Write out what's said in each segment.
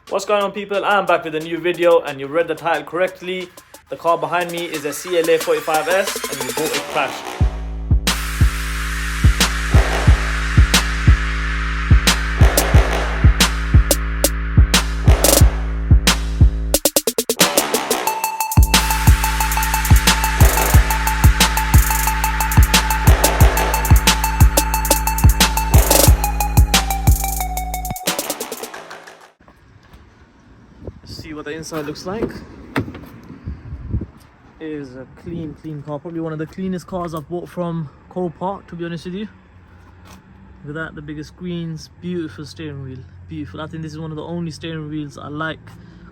What's going on, people? I'm back with a new video, and you read the title correctly. The car behind me is a CLA45s, and we bought it crashed. See what the inside looks like. It is a clean car, probably one of the cleanest cars I've bought from Copart, to be honest with you. Look at that, the bigger screens, beautiful steering wheel, beautiful. I think this is one of the only steering wheels I like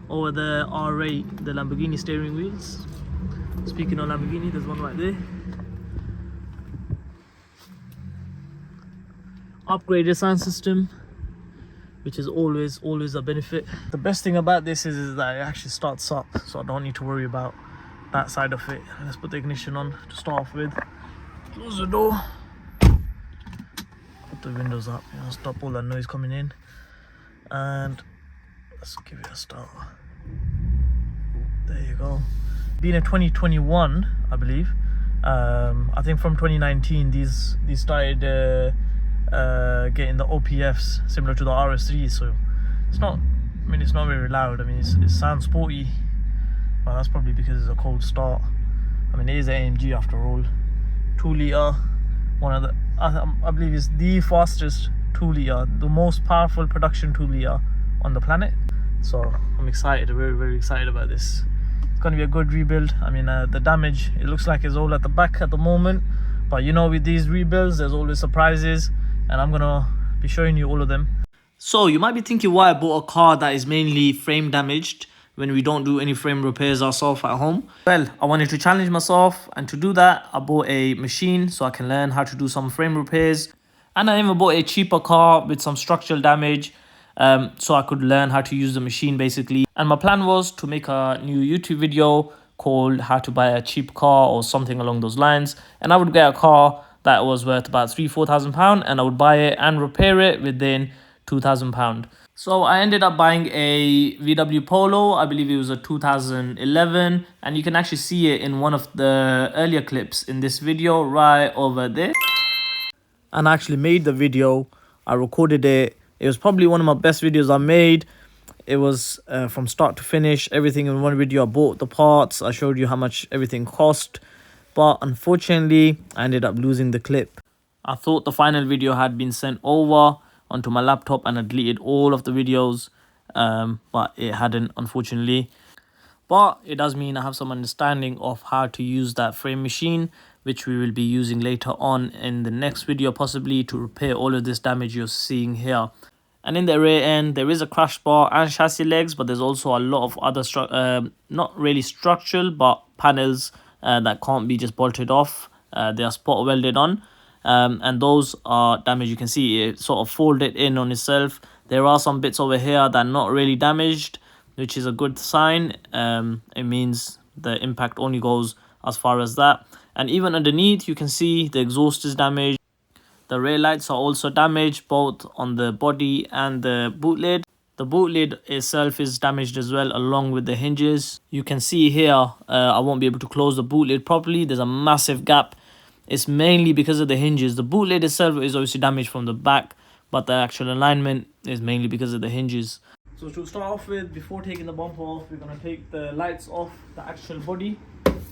over the R8, the Lamborghini steering wheels. Speaking of Lamborghini, there's one right there. Upgraded sound system, which is always a benefit. The best thing about this is that it actually starts up, so I don't need to worry about that side of it. Let's put the ignition on to start off with. Close the door. Put the windows up, stop all that noise coming in. And let's give it a start. There you go. Being a 2021, I believe. I think from 2019, these started getting the OPFs similar to the RS3, so it's not very loud. I mean, it sounds sporty, but that's probably because it's a cold start. I mean, it is AMG after all. 2 litre, one of the I believe is the fastest 2 litre, the most powerful production 2 litre on the planet. So I'm excited, very excited about this. It's going to be a good rebuild. I mean, the damage, it looks like it's all at the back at the moment, but with these rebuilds there's always surprises, and I'm gonna be showing you all of them. So you might be thinking why I bought a car that is mainly frame damaged when we don't do any frame repairs ourselves at home. Well, I wanted to challenge myself, and to do that I bought a machine so I can learn how to do some frame repairs. And I even bought a cheaper car with some structural damage, so I could learn how to use the machine basically. And my plan was to make a new YouTube video called how to buy a cheap car or something along those lines, and I would get a car that was worth about £3,000-4,000, and I would buy it and repair it within £2,000. So I ended up buying a VW Polo. I believe it was a 2011, and you can actually see it in one of the earlier clips in this video right over there. And I actually made the video, I recorded it. It was probably one of my best videos I made. It was from start to finish, everything in one video. I bought the parts, I showed you how much everything cost. But unfortunately, I ended up losing the clip. I thought the final video had been sent over onto my laptop and I deleted all of the videos, but it hadn't, unfortunately. But it does mean I have some understanding of how to use that frame machine, which we will be using later on in the next video, possibly to repair all of this damage you're seeing here. And in the rear end, there is a crash bar and chassis legs, but there's also a lot of other, not really structural, but panels that can't be just bolted off. They are spot welded on, and those are damaged. You can see it sort of folded in on itself. There are some bits over here that are not really damaged, which is a good sign. It means the impact only goes as far as that. And even underneath, you can see the exhaust is damaged. The rear lights are also damaged, both on the body and the boot lid. The boot lid itself is damaged as well, along with the hinges. You can see here, I won't be able to close the boot lid properly. There's a massive gap. It's mainly because of the hinges. The boot lid itself is obviously damaged from the back, but the actual alignment is mainly because of the hinges. So to start off with, before taking the bumper off, we're going to take the lights off the actual body.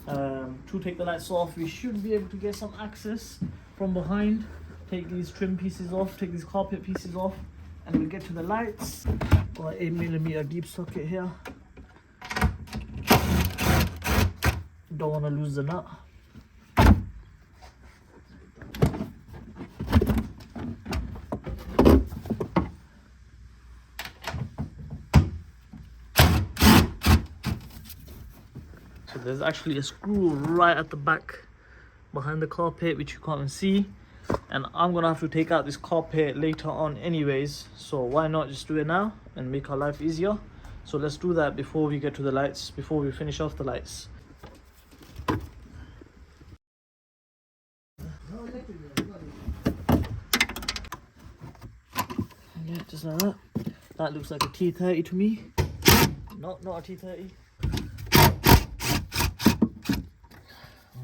To take the lights off, we should be able to get some access from behind. Take these trim pieces off, take these carpet pieces off, and we'll get to the lights. Got an 8mm deep socket here. Don't want to lose the nut. So there's actually a screw right at the back behind the carpet, which you can't even see. And I'm gonna have to take out this carpet later on anyways, so why not just do it now and make our life easier. So let's do that before we get to the lights, before we finish off the lights. Yeah, just like that. That looks like a T30 to me. Not a T30.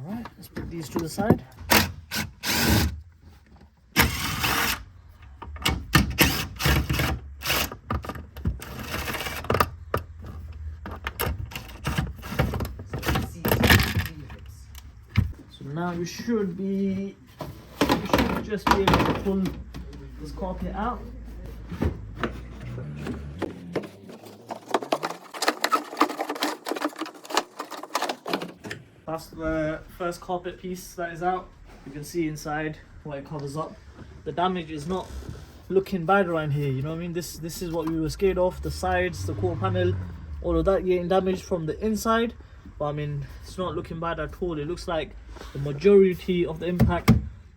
Alright, let's put these to the side. So now you should just be able to pull this carpet out. That's the first carpet piece that is out. You can see inside what it covers up. The damage is not looking bad around here, you know what I mean? This is what we were scared of. The sides, the quarter panel, all of that getting damaged from the inside. But I mean, it's not looking bad at all. It looks like the majority of the impact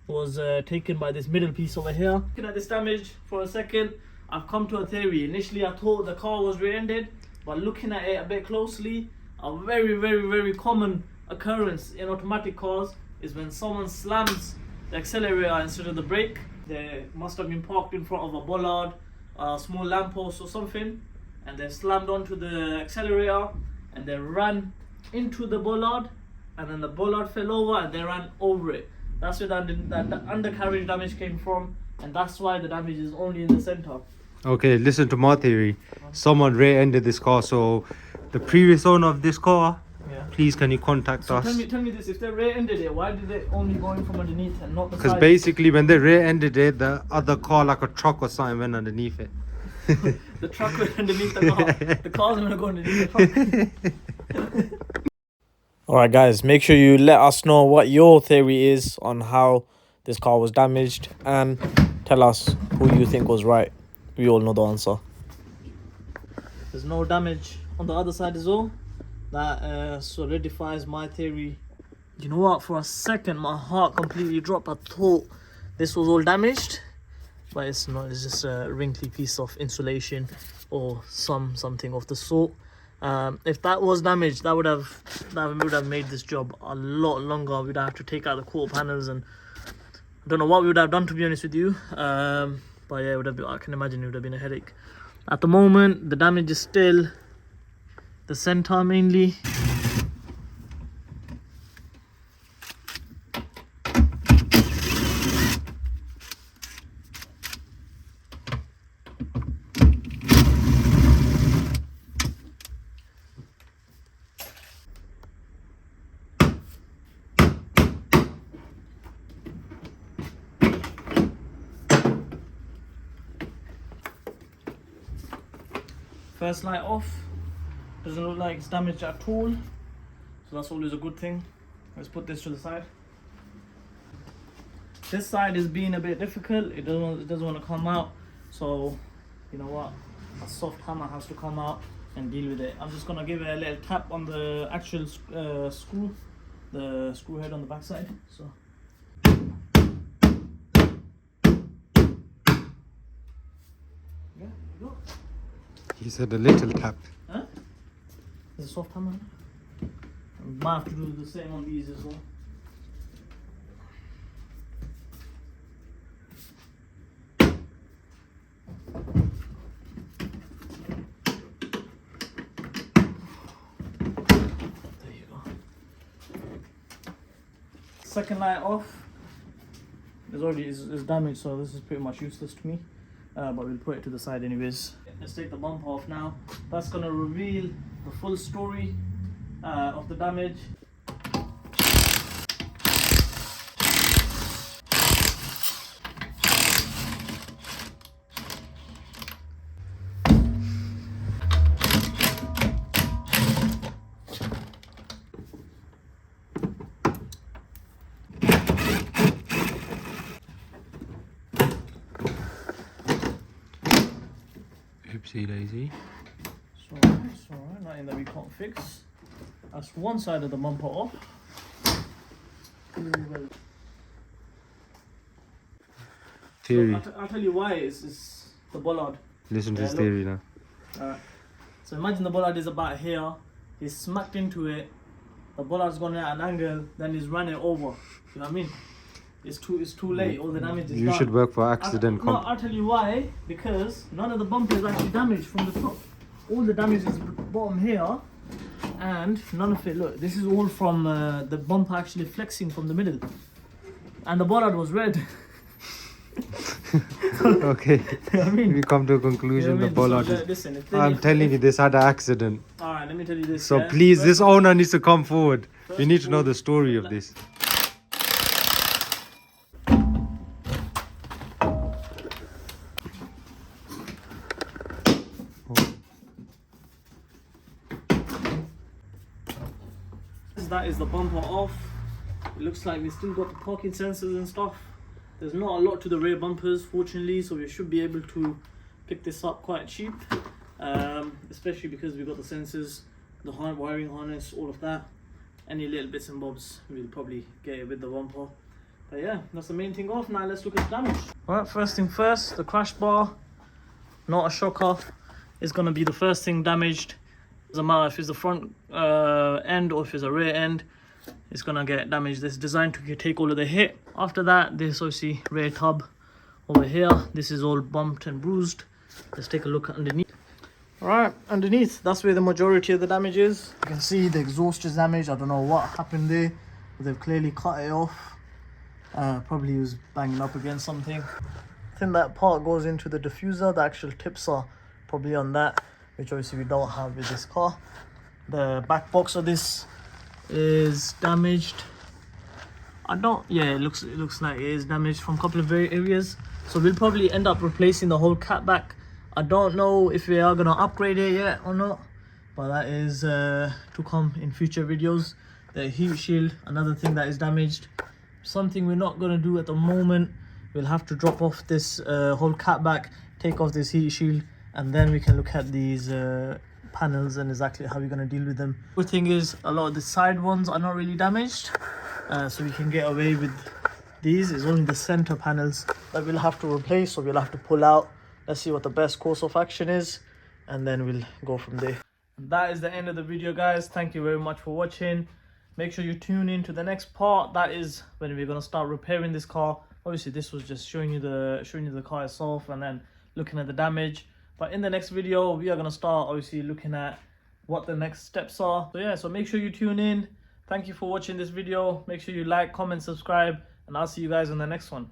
was taken by this middle piece over here. Looking at this damage for a second, I've come to a theory. Initially I thought the car was rear-ended, but looking at it a bit closely, a very common occurrence in automatic cars is when someone slams the accelerator instead of the brake. They must have been parked in front of a bollard, a small lamppost or something, and they slammed onto the accelerator and they ran into the bollard, and then the bollard fell over and they ran over it. That's where the undercarriage damage came from, and that's why the damage is only in the center. Okay, listen to my theory. Someone rear-ended this car, so the previous owner of this car, please can you contact us? Tell me this, if they rear-ended it, why did they only go in from underneath and not the side? Because basically when they rear-ended it, the other car, like a truck or something, went underneath it. The truck went underneath the car. The car's going to go underneath the truck. Alright guys, make sure you let us know what your theory is on how this car was damaged, and tell us who you think was right. We all know the answer. There's no damage on the other side as well. That solidifies my theory. You know what, for a second my heart completely dropped. I thought this was all damaged, but it's not. It's just a wrinkly piece of insulation or something of the sort. If that was damaged, that would have made this job a lot longer. We'd have to take out the quarter panels, and I don't know what we would have done, to be honest with you. But yeah, it would have been, I can imagine it would have been a headache. At the moment, the damage is still the center mainly. First light off, doesn't look like it's damaged at all, so that's always a good thing. Let's put this to the side. This side is being a bit difficult. It doesn't want to come out, so you know what, a soft hammer has to come out and deal with it. I'm just gonna give it a little tap on the actual screw, the screw head on the back side. So yeah, there you go. He said a little tap. Huh? There's a soft hammer. I might have to do the same on these as well. There you go. Second light off. It's already is damaged, so this is pretty much useless to me. But we'll put it to the side anyways. Let's take the bumper off now. That's gonna reveal the full story of the damage. Oopsie daisy. It's alright, nothing that we can't fix. That's one side of the bumper off. Theory. So I'll tell you why it's the bollard. Listen to his theory now. Alright. So imagine the bollard is about here. He's smacked into it. The bollard's gone at an angle, then he's run it over. You know what I mean? it's too late. All the damage is You done. should work for accident No, I'll tell you why. Because none of the bumper is actually damaged from the top. All the damage is bottom here, and none of it. Look, this is all from the bumper actually flexing from the middle, and the bollard was red. Okay. I mean, We come to a conclusion. The bollard. Listen, I'm telling you, this had an accident. All right, let me tell you this. So yeah? please, this owner needs to come forward. We need to know the story of this. That is the bumper off. It looks like we still got the parking sensors and stuff. There's not a lot to the rear bumpers, fortunately, so we should be able to pick this up quite cheap, especially because we've got the sensors, the wiring harness, all of that. Any little bits and bobs, we'll probably get it with the bumper. But yeah, that's the main thing off. Now let's look at the damage. Alright, first thing first, the crash bar, not a shocker, is going to be the first thing damaged. Doesn't matter if it's the front end or if it's a rear end, it's gonna get damaged. This is designed to take all of the hit. After that, this obviously rear tub over here, this is all bumped and bruised. Let's take a look underneath. All right, underneath, that's where the majority of the damage is. You can see the exhaust is damaged. I don't know what happened there, but they've clearly cut it off. Probably was banging up against something. I think that part goes into the diffuser. The actual tips are probably on that, which obviously we don't have with this car. The back box of this is damaged. It looks like it is damaged from a couple of areas, so we'll probably end up replacing the whole catback. I don't know if we are gonna upgrade it yet or not, but that is to come in future videos. The heat shield, another thing that is damaged, something we're not gonna do at the moment. We'll have to drop off this whole catback, take off this heat shield, and then we can look at these panels and exactly how we're going to deal with them. Good thing is a lot of the side ones are not really damaged, so we can get away with these. It's only the center panels that we'll have to replace, so we'll have to pull out. Let's see what the best course of action is, and then we'll go from there. And that is the end of the video, guys. Thank you very much for watching. Make sure you tune in to the next part. That is when we're going to start repairing this car. Obviously this was just showing you the car itself and then looking at the damage. But in the next video, we are going to start obviously looking at what the next steps are. So yeah, so make sure you tune in. Thank you for watching this video. Make sure you like, comment, subscribe, and I'll see you guys on the next one.